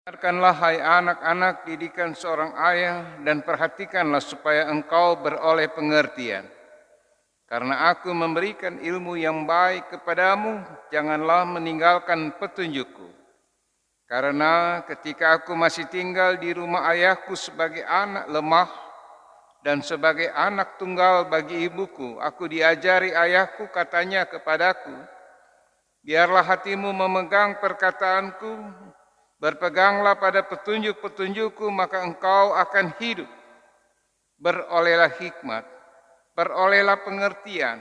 Dengarkanlah hai anak-anak didikan seorang ayah dan perhatikanlah supaya engkau beroleh pengertian. Karena aku memberikan ilmu yang baik kepadamu, janganlah meninggalkan petunjukku. Karena ketika aku masih tinggal di rumah ayahku sebagai anak lemah dan sebagai anak tunggal bagi ibuku, aku diajari ayahku katanya kepadaku, biarlah hatimu memegang perkataanku, berpeganglah pada petunjuk-petunjukku, maka engkau akan hidup. Berolehlah hikmat, berolehlah pengertian.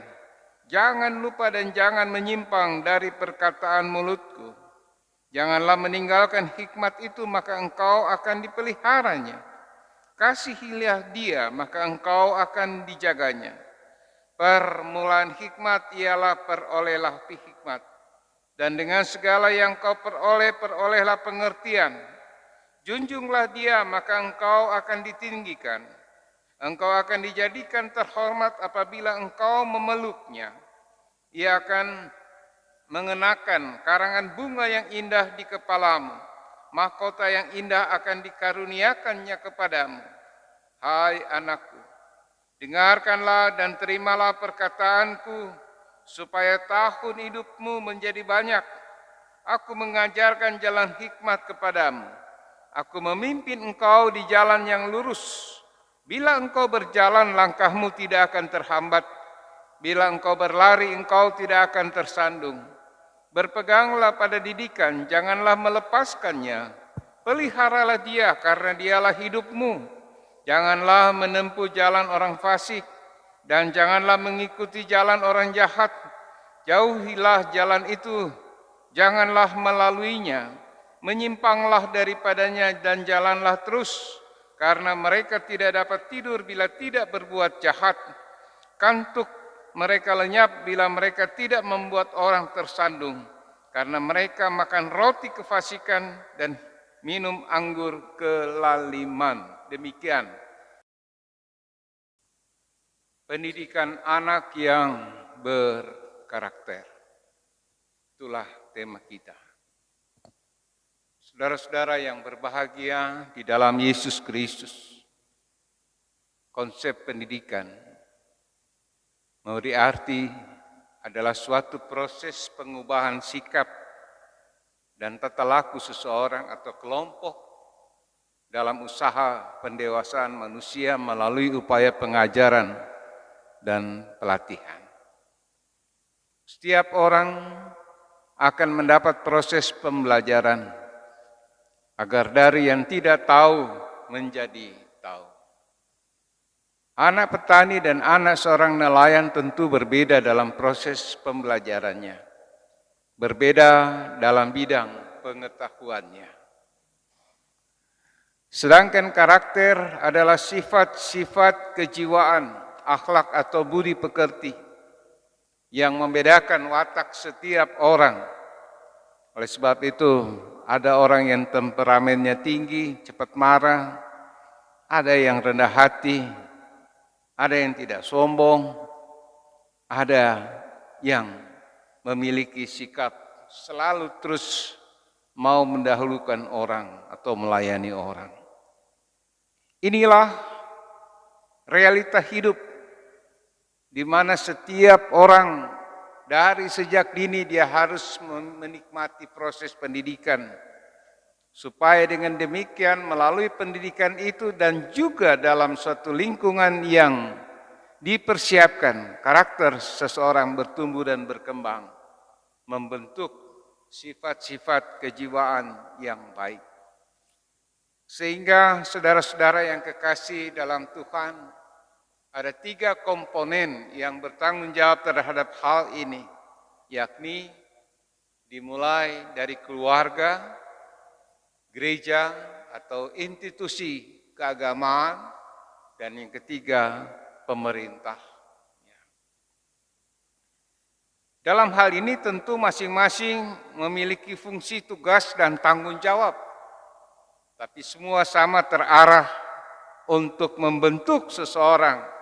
Jangan lupa dan jangan menyimpang dari perkataan mulutku. Janganlah meninggalkan hikmat itu, maka engkau akan dipeliharanya. Kasihilah dia, maka engkau akan dijaganya. Permulaan hikmat ialah perolehlah hikmat. Dan dengan segala yang kau peroleh, perolehlah pengertian. Junjunglah dia, maka engkau akan ditinggikan. Engkau akan dijadikan terhormat apabila engkau memeluknya. Ia akan mengenakan karangan bunga yang indah di kepalamu. Mahkota yang indah akan dikaruniakannya kepadamu. Hai anakku, dengarkanlah dan terimalah perkataanku, supaya tahun hidupmu menjadi banyak. Aku mengajarkan jalan hikmat kepadamu. Aku memimpin engkau di jalan yang lurus. Bila engkau berjalan, langkahmu tidak akan terhambat. Bila engkau berlari, engkau tidak akan tersandung. Berpeganglah pada didikan, janganlah melepaskannya. Peliharalah dia, karena dialah hidupmu. Janganlah menempuh jalan orang fasik, dan janganlah mengikuti jalan orang jahat. Jauhilah jalan itu, janganlah melaluinya. Menyimpanglah daripadanya dan jalanlah terus, karena mereka tidak dapat tidur bila tidak berbuat jahat. Kantuk mereka lenyap bila mereka tidak membuat orang tersandung, karena mereka makan roti kefasikan dan minum anggur kelaliman. Demikian pendidikan anak yang berkarakter. Itulah tema kita. Saudara-saudara yang berbahagia di dalam Yesus Kristus, konsep pendidikan memberi arti adalah suatu proses pengubahan sikap dan tata laku seseorang atau kelompok dalam usaha pendewasaan manusia melalui upaya pengajaran dan pelatihan. Setiap orang akan mendapat proses pembelajaran agar dari yang tidak tahu menjadi tahu. Anak petani dan anak seorang nelayan tentu berbeda dalam proses pembelajarannya, berbeda dalam bidang pengetahuannya. Sedangkan karakter adalah sifat-sifat kejiwaan, akhlak atau budi pekerti yang membedakan watak setiap orang. Oleh sebab itu, ada orang yang temperamennya tinggi, cepat marah, ada yang rendah hati, ada yang tidak sombong, ada yang memiliki sikap selalu terus mau mendahulukan orang atau melayani orang. Inilah realita hidup di mana setiap orang dari sejak dini dia harus menikmati proses pendidikan, supaya dengan demikian melalui pendidikan itu dan juga dalam suatu lingkungan yang dipersiapkan, karakter seseorang bertumbuh dan berkembang, membentuk sifat-sifat kejiwaan yang baik. Sehingga saudara-saudara yang kekasih dalam Tuhan, ada 3 komponen yang bertanggung jawab terhadap hal ini, yakni dimulai dari keluarga, gereja atau institusi keagamaan, dan yang ketiga pemerintah. Dalam hal ini tentu masing-masing memiliki fungsi, tugas, dan tanggung jawab. Tapi semua sama terarah untuk membentuk seseorang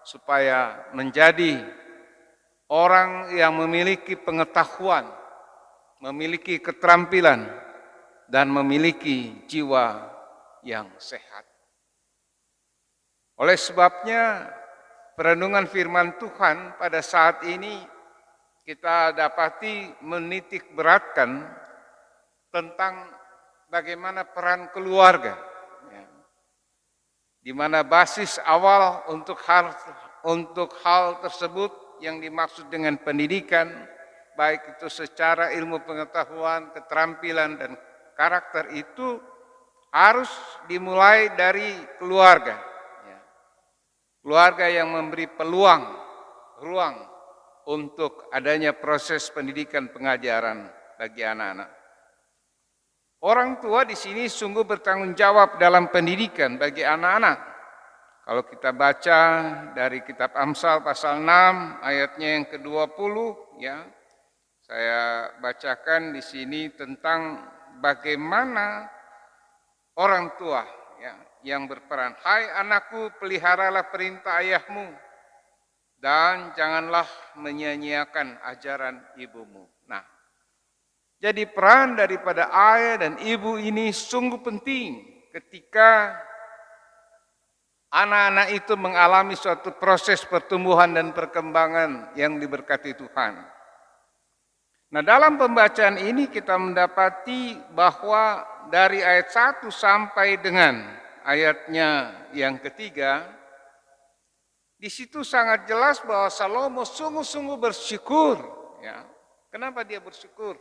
supaya menjadi orang yang memiliki pengetahuan, memiliki keterampilan, dan memiliki jiwa yang sehat. Oleh sebabnya, perenungan firman Tuhan pada saat ini kita dapati menitik beratkan tentang bagaimana peran keluarga, ya, di mana basis awal untuk hal tersebut yang dimaksud dengan pendidikan, baik itu secara ilmu pengetahuan, keterampilan, dan karakter itu harus dimulai dari keluarga. Ya. Keluarga yang memberi ruang untuk adanya proses pendidikan pengajaran bagi anak-anak. Orang tua di sini sungguh bertanggung jawab dalam pendidikan bagi anak-anak. Kalau kita baca dari kitab Amsal pasal 6 ayatnya yang ke-20, ya, saya bacakan di sini tentang bagaimana orang tua, ya, yang berperan. Hai anakku, peliharalah perintah ayahmu dan janganlah menyia-nyiakan ajaran ibumu. Nah, jadi peran daripada ayah dan ibu ini sungguh penting ketika anak-anak itu mengalami suatu proses pertumbuhan dan perkembangan yang diberkati Tuhan. Nah, dalam pembacaan ini kita mendapati bahwa dari ayat 1 sampai dengan ayatnya yang ketiga, di situ sangat jelas bahwa Salomo sungguh-sungguh bersyukur. Ya. Kenapa dia bersyukur?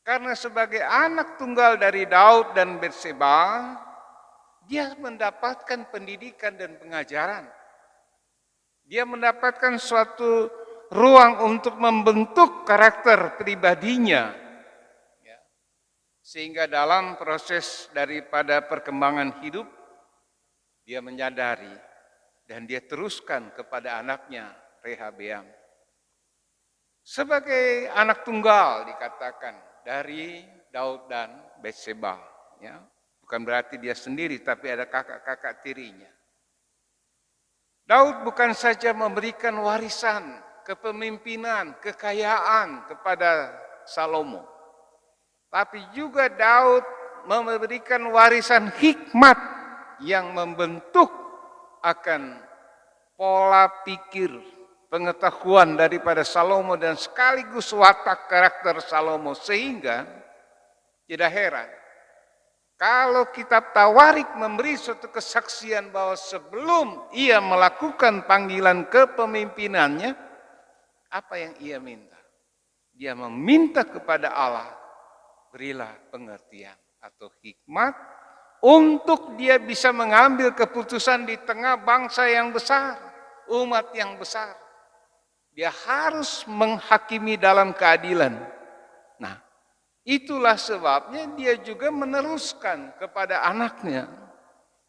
Karena sebagai anak tunggal dari Daud dan Batseba, dia mendapatkan pendidikan dan pengajaran. Dia mendapatkan suatu ruang untuk membentuk karakter pribadinya. Ya. Sehingga dalam proses daripada perkembangan hidup, dia menyadari dan dia teruskan kepada anaknya Rehabeam. Sebagai anak tunggal dikatakan dari Daud dan Batseba, ya. Bukan berarti dia sendiri, tapi ada kakak-kakak tirinya. Daud bukan saja memberikan warisan, kepemimpinan, kekayaan kepada Salomo, tapi juga Daud memberikan warisan hikmat yang membentuk akan pola pikir, pengetahuan daripada Salomo dan sekaligus watak karakter Salomo, sehingga tidak heran kalau kitab Tawarik memberi suatu kesaksian bahwa sebelum ia melakukan panggilan kepemimpinannya, apa yang ia minta? Dia meminta kepada Allah, berilah pengertian atau hikmat untuk dia bisa mengambil keputusan di tengah bangsa yang besar, umat yang besar. Dia harus menghakimi dalam keadilan. Nah, itulah sebabnya dia juga meneruskan kepada anaknya.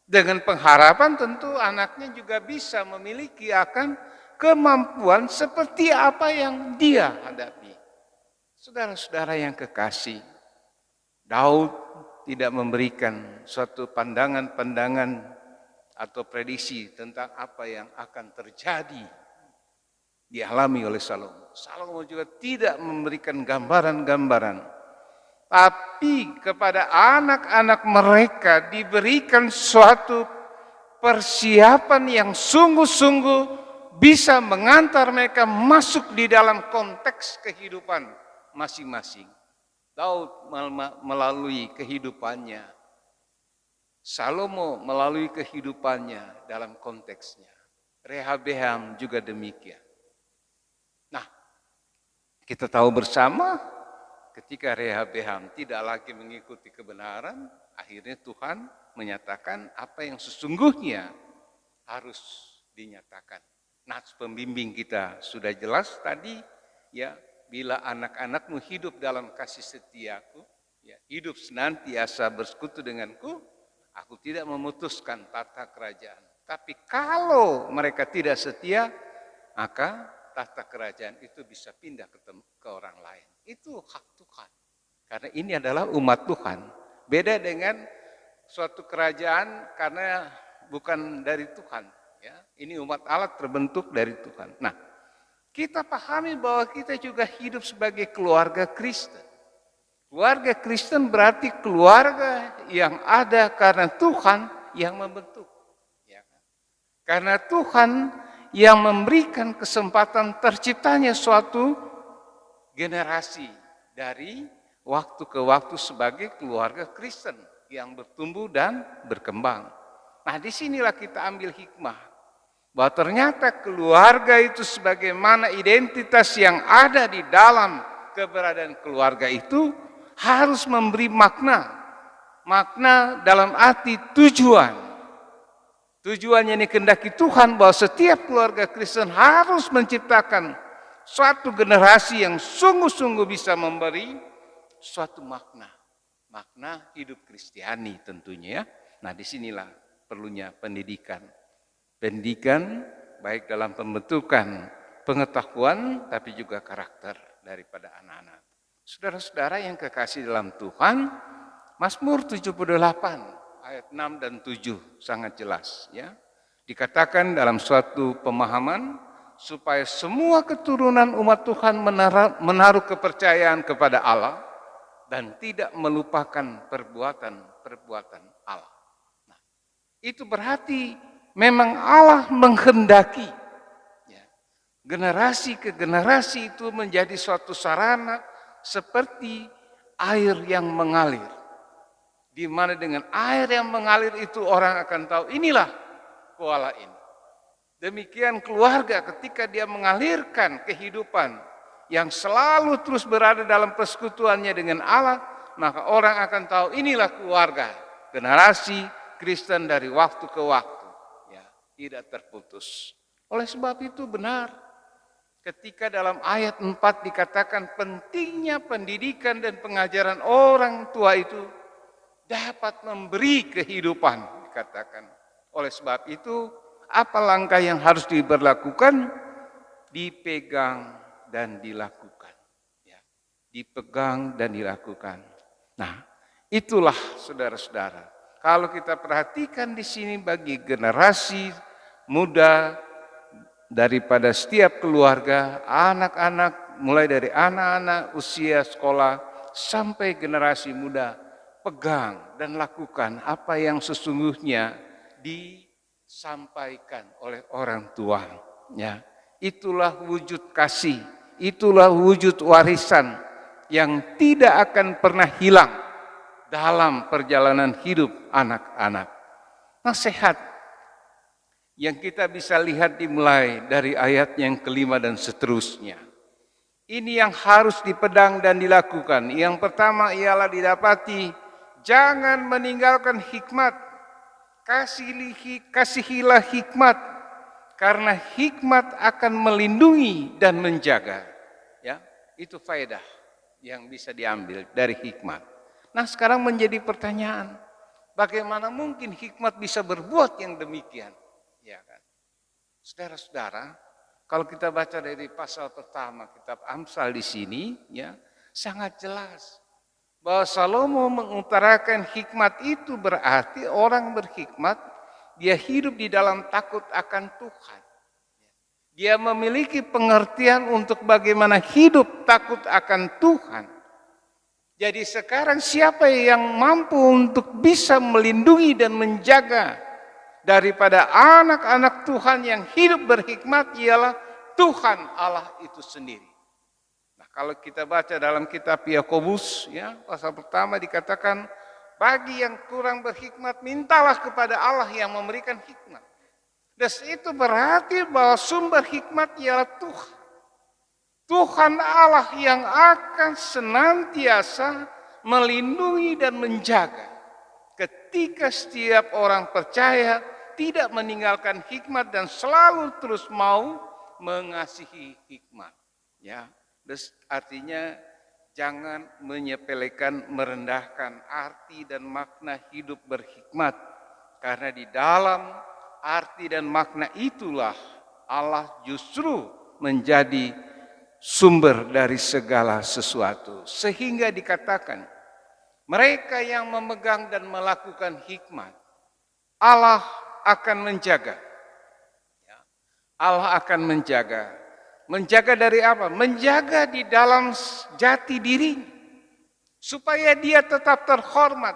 Dengan pengharapan tentu anaknya juga bisa memiliki akan kemampuan seperti apa yang dia hadapi. Saudara-saudara yang kekasih, Daud tidak memberikan suatu pandangan-pandangan atau prediksi tentang apa yang akan terjadi dialami oleh Salomo. Salomo juga tidak memberikan gambaran-gambaran, tapi kepada anak-anak mereka diberikan suatu persiapan yang sungguh-sungguh bisa mengantar mereka masuk di dalam konteks kehidupan masing-masing. Daud melalui kehidupannya, Salomo melalui kehidupannya dalam konteksnya, Rehabeam juga demikian. Nah, kita tahu bersama ketika Rehabeam tidak lagi mengikuti kebenaran, akhirnya Tuhan menyatakan apa yang sesungguhnya harus dinyatakan. Nats pembimbing kita sudah jelas tadi, ya, bila anak-anakmu hidup dalam kasih setiaku, ya, hidup senantiasa bersekutu denganku, aku tidak memutuskan tata kerajaan. Tapi kalau mereka tidak setia, maka tahta kerajaan itu bisa pindah ke orang lain. Itu hak Tuhan. Karena ini adalah umat Tuhan. Beda dengan suatu kerajaan karena bukan dari Tuhan. Ya, ini umat Allah terbentuk dari Tuhan. Nah, kita pahami bahwa kita juga hidup sebagai keluarga Kristen. Keluarga Kristen berarti keluarga yang ada karena Tuhan yang membentuk. Ya kan? Karena Tuhan yang memberikan kesempatan terciptanya suatu generasi dari waktu ke waktu sebagai keluarga Kristen yang bertumbuh dan berkembang. Nah, disinilah kita ambil hikmah bahwa ternyata keluarga itu sebagaimana identitas yang ada di dalam keberadaan keluarga itu harus memberi makna dalam arti tujuan. Tujuannya ini kehendaki Tuhan bahwa setiap keluarga Kristen harus menciptakan suatu generasi yang sungguh-sungguh bisa memberi suatu makna hidup Kristiani tentunya ya. Nah, disinilah perlunya pendidikan baik dalam pembentukan pengetahuan tapi juga karakter daripada anak-anak. Saudara-saudara yang kekasih dalam Tuhan, Mazmur 78 ayat 6 dan 7 sangat jelas ya. Dikatakan dalam suatu pemahaman supaya semua keturunan umat Tuhan menaruh kepercayaan kepada Allah dan tidak melupakan perbuatan Allah. Nah, itu berarti memang Allah menghendaki ya, generasi ke generasi itu menjadi suatu sarana seperti air yang mengalir. Di mana dengan air yang mengalir itu orang akan tahu inilah kuala ini. Demikian keluarga ketika dia mengalirkan kehidupan yang selalu terus berada dalam persekutuannya dengan Allah, maka orang akan tahu inilah keluarga, generasi Kristen dari waktu ke waktu, ya, tidak terputus. Oleh sebab itu benar, ketika dalam ayat 4 dikatakan pentingnya pendidikan dan pengajaran orang tua itu dapat memberi kehidupan, dikatakan. Oleh sebab itu, apa langkah yang harus diberlakukan? Dipegang dan dilakukan. Ya, dipegang dan dilakukan. Nah, itulah saudara-saudara. Kalau kita perhatikan di sini bagi generasi muda daripada setiap keluarga, anak-anak, mulai dari anak-anak usia sekolah sampai generasi muda, pegang dan lakukan apa yang sesungguhnya disampaikan oleh orang tua. Ya, itulah wujud kasih, itulah wujud warisan yang tidak akan pernah hilang dalam perjalanan hidup anak-anak. Nasihat yang kita bisa lihat dimulai dari ayat yang kelima dan seterusnya. Ini yang harus dipedang dan dilakukan. Yang pertama ialah didapati, jangan meninggalkan hikmat, kasihilah hikmat, karena hikmat akan melindungi dan menjaga. Ya, itu faedah yang bisa diambil dari hikmat. Nah, sekarang menjadi pertanyaan, bagaimana mungkin hikmat bisa berbuat yang demikian? Ya kan? Saudara-saudara, kalau kita baca dari pasal pertama kitab Amsal di sini, ya, sangat jelas bahwa Salomo mengutarakan hikmat itu berarti orang berhikmat, dia hidup di dalam takut akan Tuhan. Dia memiliki pengertian untuk bagaimana hidup takut akan Tuhan. Jadi sekarang siapa yang mampu untuk bisa melindungi dan menjaga daripada anak-anak Tuhan yang hidup berhikmat ialah Tuhan Allah itu sendiri. Nah, kalau kita baca dalam kitab Yakobus, ya, pasal pertama dikatakan, bagi yang kurang berhikmat mintalah kepada Allah yang memberikan hikmat. Dan itu berarti bahwa sumber hikmat ialah Tuhan. Tuhan Allah yang akan senantiasa melindungi dan menjaga ketika setiap orang percaya tidak meninggalkan hikmat dan selalu terus mau mengasihi hikmat. Ya, artinya jangan menyepelekan, merendahkan arti dan makna hidup berhikmat, karena di dalam arti dan makna itulah Allah justru menjadi sumber dari segala sesuatu. Sehingga dikatakan, mereka yang memegang dan melakukan hikmat, Allah akan menjaga. Allah akan menjaga. Menjaga dari apa? Menjaga di dalam jati diri. supaya dia tetap terhormat.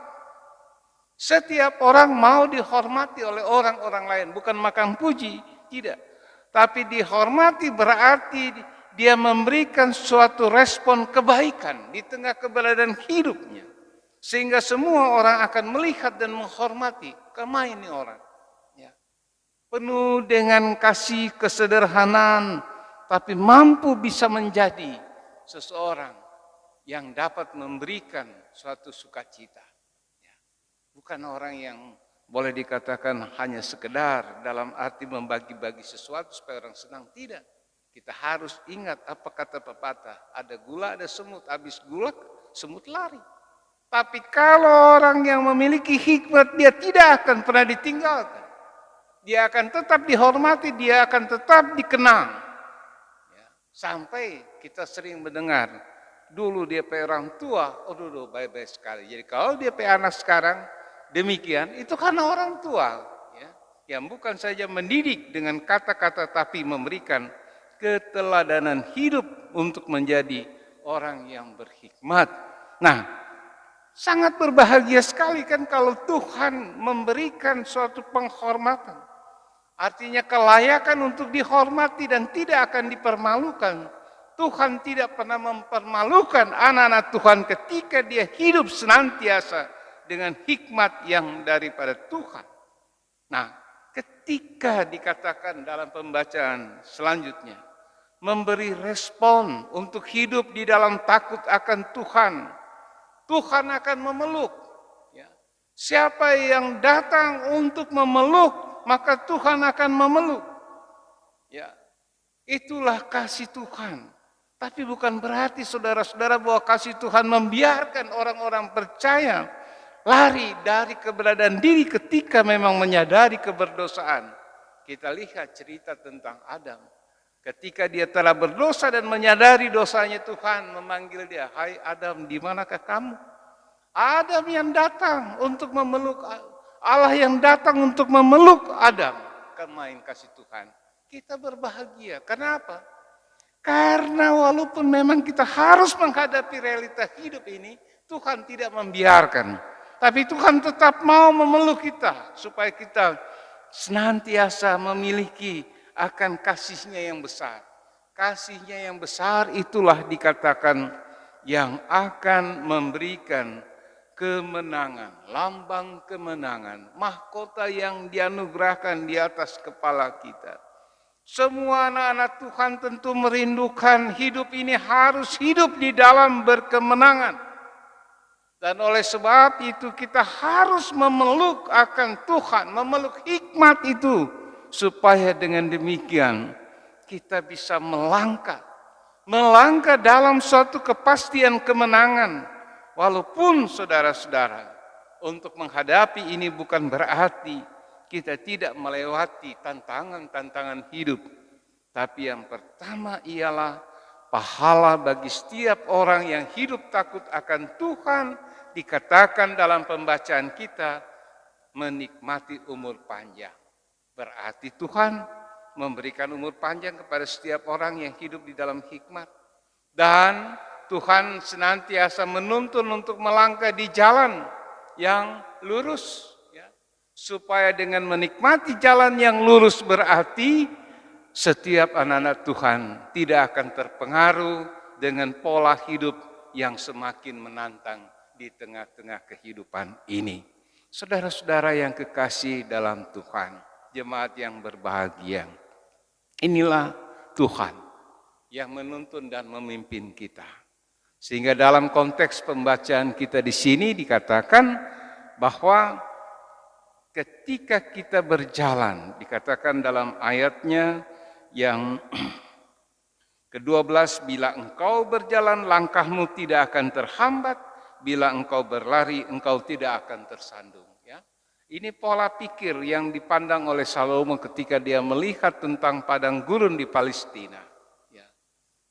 Setiap orang mau dihormati oleh orang-orang lain, bukan makan puji, tidak. Tapi dihormati berarti dia memberikan suatu respon kebaikan di tengah keberadaan hidupnya. Sehingga semua orang akan melihat dan menghormati, kemana ini orang. Ya. Penuh dengan kasih kesederhanaan, tapi mampu bisa menjadi seseorang yang dapat memberikan suatu sukacita. Bukan orang yang boleh dikatakan hanya sekedar dalam arti membagi-bagi sesuatu supaya orang senang. Tidak. Kita harus ingat apa kata pepatah. Ada gula, ada semut. Habis gula, semut lari. Tapi kalau orang yang memiliki hikmat, dia tidak akan pernah ditinggalkan. Dia akan tetap dihormati, dia akan tetap dikenang. Ya. Sampai kita sering mendengar, dulu dia pe orang tua, oh dulu baik-baik sekali. Jadi kalau dia pe anak sekarang, demikian, itu karena orang tua ya, yang bukan saja mendidik dengan kata-kata tapi memberikan keteladanan hidup untuk menjadi orang yang berhikmat. Nah, sangat berbahagia sekali kan kalau Tuhan memberikan suatu penghormatan. Artinya kelayakan untuk dihormati dan tidak akan dipermalukan. Tuhan tidak pernah mempermalukan anak-anak Tuhan ketika dia hidup senantiasa dengan hikmat yang daripada Tuhan. Nah, ketika dikatakan dalam pembacaan selanjutnya, memberi respon untuk hidup di dalam takut akan Tuhan, Tuhan akan memeluk. Ya. Siapa yang datang untuk memeluk, maka Tuhan akan memeluk. Ya. Itulah kasih Tuhan. Tapi bukan berarti saudara-saudara bahwa kasih Tuhan membiarkan orang-orang percaya lari dari keberadaan diri ketika memang menyadari keberdosaan. Kita lihat cerita tentang Adam. Ketika dia telah berdosa dan menyadari dosanya, Tuhan memanggil dia, "Hai Adam, di manakah kamu?" Adam yang datang untuk memeluk, Allah yang datang untuk memeluk Adam. Kemain kasih Tuhan. Kita berbahagia. Kenapa? Karena walaupun memang kita harus menghadapi realita hidup ini, Tuhan tidak membiarkan. Tapi Tuhan tetap mau memeluk kita supaya kita senantiasa memiliki akan kasih-Nya yang besar. Kasih-Nya yang besar itulah dikatakan yang akan memberikan kemenangan, lambang kemenangan, mahkota yang dianugerahkan di atas kepala kita. Semua anak-anak Tuhan tentu merindukan hidup ini harus hidup di dalam berkemenangan. Dan oleh sebab itu kita harus memeluk akan Tuhan, memeluk hikmat itu. Supaya dengan demikian kita bisa melangkah dalam suatu kepastian kemenangan. Walaupun saudara-saudara, untuk menghadapi ini bukan berarti kita tidak melewati tantangan-tantangan hidup. Tapi yang pertama ialah pahala bagi setiap orang yang hidup takut akan Tuhan, dikatakan dalam pembacaan kita, menikmati umur panjang. Berarti Tuhan memberikan umur panjang kepada setiap orang yang hidup di dalam hikmat. Dan Tuhan senantiasa menuntun untuk melangkah di jalan yang lurus. Ya. Supaya dengan menikmati jalan yang lurus berarti setiap anak-anak Tuhan tidak akan terpengaruh dengan pola hidup yang semakin menantang di tengah-tengah kehidupan ini. Saudara-saudara yang kekasih dalam Tuhan, jemaat yang berbahagia, inilah Tuhan yang menuntun dan memimpin kita. Sehingga dalam konteks pembacaan kita di sini dikatakan bahwa ketika kita berjalan, dikatakan dalam ayatnya yang ke-12, bila engkau berjalan langkahmu tidak akan terhambat, bila engkau berlari engkau tidak akan tersandung. Ya. Ini pola pikir yang dipandang oleh Salomo ketika dia melihat tentang padang gurun di Palestina. Ya.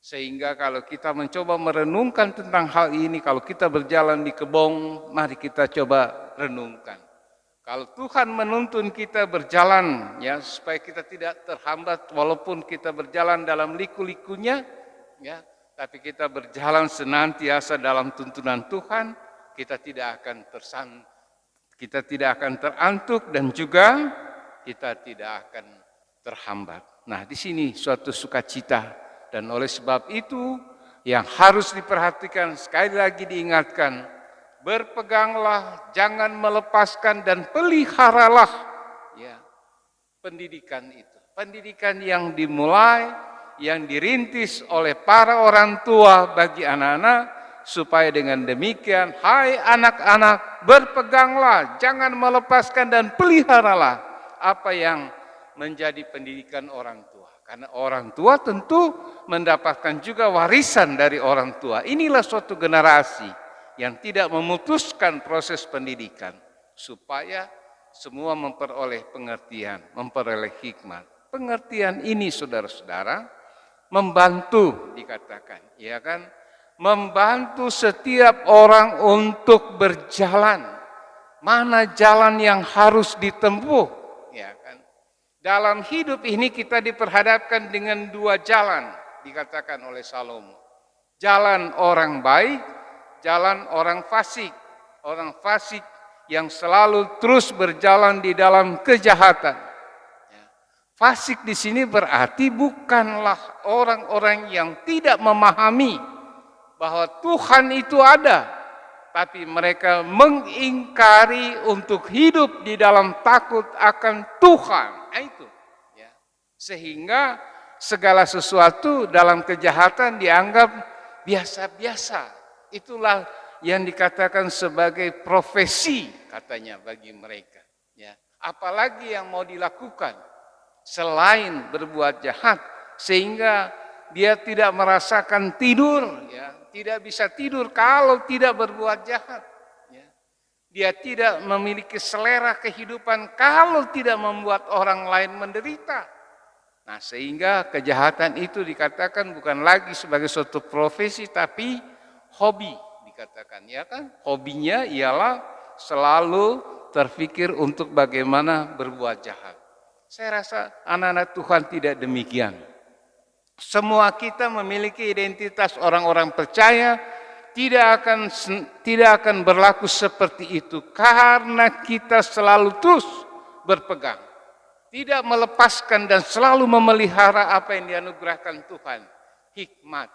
Sehingga kalau kita mencoba merenungkan tentang hal ini, kalau kita berjalan di kebun, mari kita coba renungkan. Kalau Tuhan menuntun kita berjalan, ya supaya kita tidak terhambat walaupun kita berjalan dalam liku-likunya, ya tapi kita berjalan senantiasa dalam tuntunan Tuhan, kita tidak akan terantuk dan juga kita tidak akan terhambat. Nah, di sini suatu sukacita, dan oleh sebab itu yang harus diperhatikan, sekali lagi diingatkan, berpeganglah, jangan melepaskan dan peliharalah ya pendidikan itu. Pendidikan yang dimulai, yang dirintis oleh para orang tua bagi anak-anak, supaya dengan demikian, hai anak-anak, berpeganglah, jangan melepaskan dan peliharalah apa yang menjadi pendidikan orang tua. Karena orang tua tentu mendapatkan juga warisan dari orang tua. Inilah suatu generasi yang tidak memutuskan proses pendidikan, supaya semua memperoleh pengertian, memperoleh hikmat. Pengertian ini, saudara-saudara, membantu, dikatakan, ya kan? Membantu setiap orang untuk berjalan. Mana jalan yang harus ditempuh, ya kan? Dalam hidup ini kita diperhadapkan dengan dua jalan, dikatakan oleh Salomo. Jalan orang baik, jalan orang fasik. Orang fasik yang selalu terus berjalan di dalam kejahatan. Fasik di sini berarti bukanlah orang-orang yang tidak memahami bahwa Tuhan itu ada, tapi mereka mengingkari untuk hidup di dalam takut akan Tuhan. Itu, ya. Sehingga segala sesuatu dalam kejahatan dianggap biasa-biasa. Itulah yang dikatakan sebagai profesi, katanya, bagi mereka. Ya. Apalagi yang mau dilakukan selain berbuat jahat, sehingga dia tidak merasakan tidur, ya, tidak bisa tidur kalau tidak berbuat jahat. Ya. Dia tidak memiliki selera kehidupan kalau tidak membuat orang lain menderita. Nah, sehingga kejahatan itu dikatakan bukan lagi sebagai suatu profesi, tapi hobi, dikatakan, ya kan? Hobinya ialah selalu terfikir untuk bagaimana berbuat jahat. Saya rasa anak-anak Tuhan tidak demikian. Semua kita memiliki identitas orang-orang percaya, tidak akan berlaku seperti itu karena kita selalu terus berpegang, tidak melepaskan dan selalu memelihara apa yang dianugerahkan Tuhan, hikmat.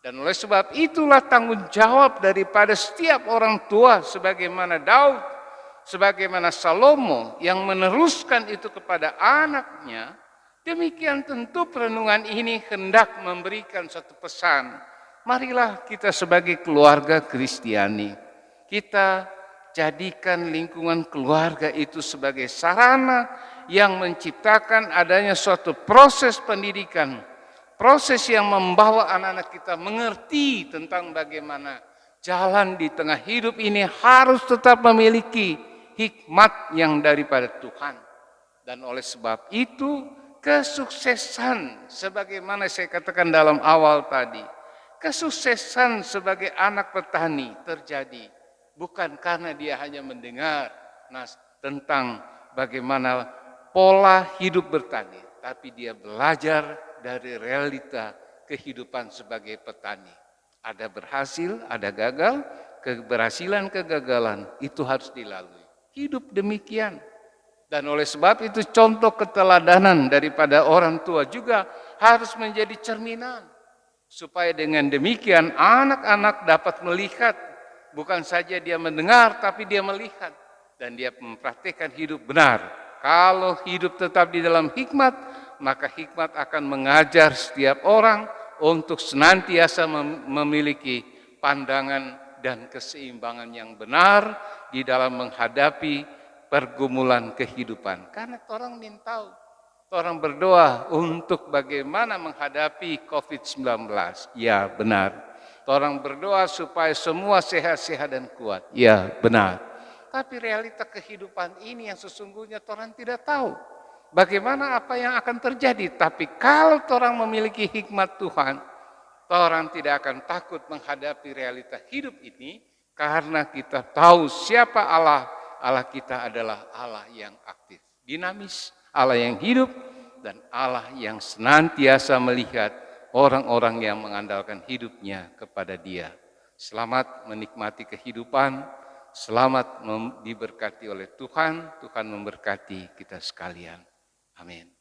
Dan oleh sebab itulah tanggung jawab daripada setiap orang tua, sebagaimana Daud, sebagaimana Salomo yang meneruskan itu kepada anaknya. Demikian tentu perenungan ini hendak memberikan satu pesan. Marilah kita sebagai keluarga Kristiani, kita jadikan lingkungan keluarga itu sebagai sarana yang menciptakan adanya suatu proses pendidikan, proses yang membawa anak-anak kita mengerti tentang bagaimana jalan di tengah hidup ini harus tetap memiliki hikmat yang daripada Tuhan. Dan oleh sebab itu, kesuksesan, sebagaimana saya katakan dalam awal tadi, kesuksesan sebagai anak petani terjadi bukan karena dia hanya mendengar tentang bagaimana pola hidup bertani, tapi dia belajar dari realita kehidupan sebagai petani. Ada berhasil, ada gagal, keberhasilan, kegagalan itu harus dilalui. Hidup demikian. Dan oleh sebab itu contoh keteladanan daripada orang tua juga harus menjadi cerminan. Supaya dengan demikian anak-anak dapat melihat, bukan saja dia mendengar tapi dia melihat. Dan dia mempraktikkan hidup benar. Kalau hidup tetap di dalam hikmat, maka hikmat akan mengajar setiap orang untuk senantiasa memiliki pandangan dan keseimbangan yang benar di dalam menghadapi pergumulan kehidupan. Karena orang ingin tahu, orang berdoa untuk bagaimana menghadapi COVID-19. Ya, benar. Orang berdoa supaya semua sehat-sehat dan kuat. Ya, benar. Tapi realita kehidupan ini yang sesungguhnya orang tidak tahu. Bagaimana apa yang akan terjadi. Tapi kalau orang memiliki hikmat Tuhan, orang tidak akan takut menghadapi realita hidup ini. Karena kita tahu siapa Allah. Allah kita adalah Allah yang aktif, dinamis, Allah yang hidup, dan Allah yang senantiasa melihat orang-orang yang mengandalkan hidupnya kepada Dia. Selamat menikmati kehidupan, selamat diberkati oleh Tuhan, Tuhan memberkati kita sekalian. Amin.